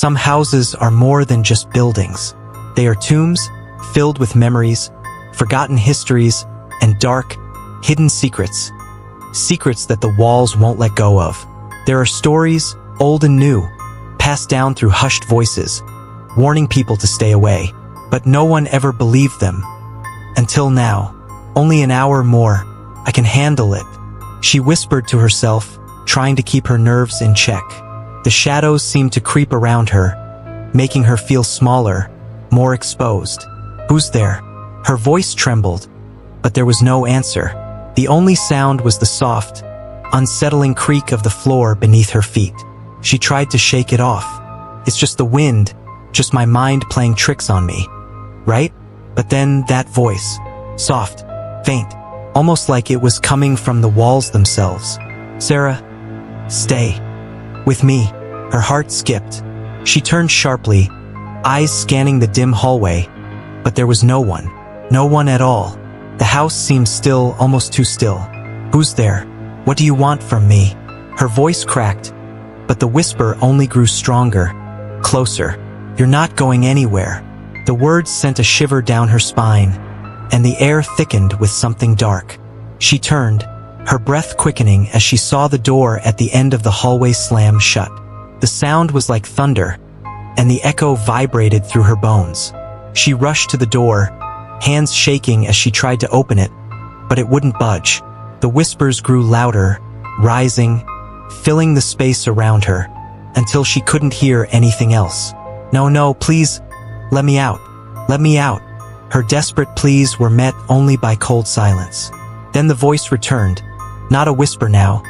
Some houses are more than just buildings. They are tombs, filled with memories, forgotten histories, and dark, hidden secrets. Secrets that the walls won't let go of. There are stories, old and new, passed down through hushed voices, warning people to stay away. But no one ever believed them. Until now. Only an hour more. I can handle it. She whispered to herself, trying to keep her nerves in check. The shadows seemed to creep around her, making her feel smaller, more exposed. Who's there? Her voice trembled, but there was no answer. The only sound was the soft, unsettling creak of the floor beneath her feet. She tried to shake it off. It's just the wind, just my mind playing tricks on me. Right? But then that voice, soft, faint, almost like it was coming from the walls themselves. Sarah, stay. With me. Her heart skipped. She turned sharply, eyes scanning the dim hallway, but there was no one. No one at all. The house seemed still, almost too still. Who's there? What do you want from me? Her voice cracked, but the whisper only grew stronger, closer. You're not going anywhere. The words sent a shiver down her spine, and the air thickened with something dark. She turned, her breath quickening as she saw the door at the end of the hallway slam shut. The sound was like thunder, and the echo vibrated through her bones. She rushed to the door, hands shaking as she tried to open it, but it wouldn't budge. The whispers grew louder, rising, filling the space around her, until she couldn't hear anything else. No, please, let me out. Let me out. Her desperate pleas were met only by cold silence. Then the voice returned, not a whisper now,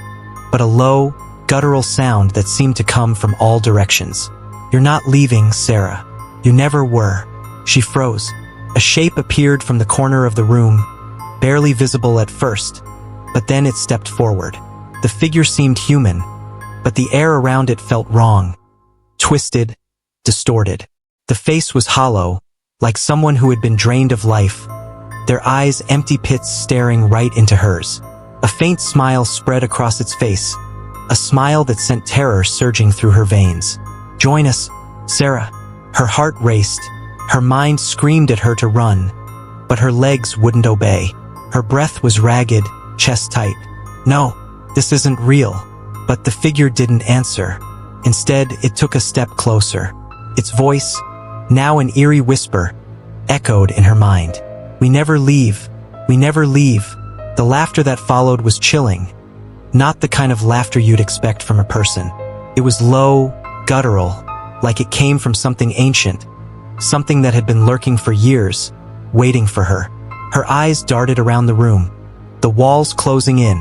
but a low, guttural sound that seemed to come from all directions. You're not leaving, Sarah. You never were. She froze. A shape appeared from the corner of the room, barely visible at first, but then it stepped forward. The figure seemed human, but the air around it felt wrong, twisted, distorted. The face was hollow, like someone who had been drained of life, their eyes empty pits staring right into hers. A faint smile spread across its face, a smile that sent terror surging through her veins. Join us, Sarah. Her heart raced, her mind screamed at her to run, but her legs wouldn't obey. Her breath was ragged, chest tight. No, this isn't real. But the figure didn't answer. Instead, it took a step closer. Its voice, now an eerie whisper, echoed in her mind. We never leave. We never leave. The laughter that followed was chilling. Not the kind of laughter you'd expect from a person. It was low, guttural, like it came from something ancient, something that had been lurking for years, waiting for her. Her eyes darted around the room, the walls closing in,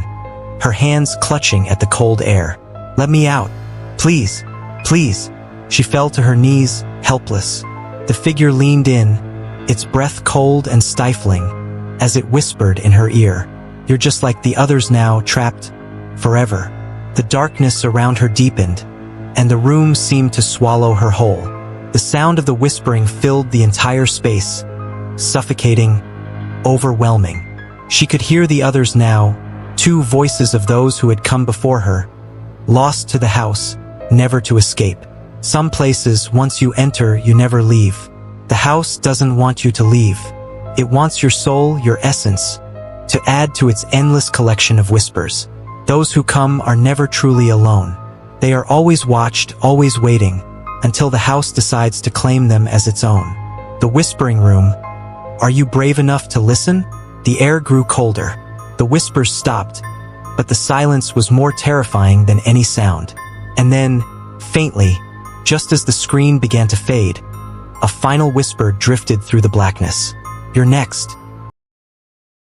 her hands clutching at the cold air. Let me out. Please, please. She fell to her knees, helpless. The figure leaned in, its breath cold and stifling, as it whispered in her ear. You're just like the others now, trapped forever. The darkness around her deepened, and the room seemed to swallow her whole. The sound of the whispering filled the entire space, suffocating, overwhelming. She could hear the others now, two voices of those who had come before her, lost to the house, never to escape. Some places, once you enter, you never leave. The house doesn't want you to leave. It wants your soul, your essence, to add to its endless collection of whispers. Those who come are never truly alone. They are always watched, always waiting, until the house decides to claim them as its own. The whispering room. Are you brave enough to listen? The air grew colder. The whispers stopped, but the silence was more terrifying than any sound. And then, faintly, just as the screen began to fade, a final whisper drifted through the blackness. You're next.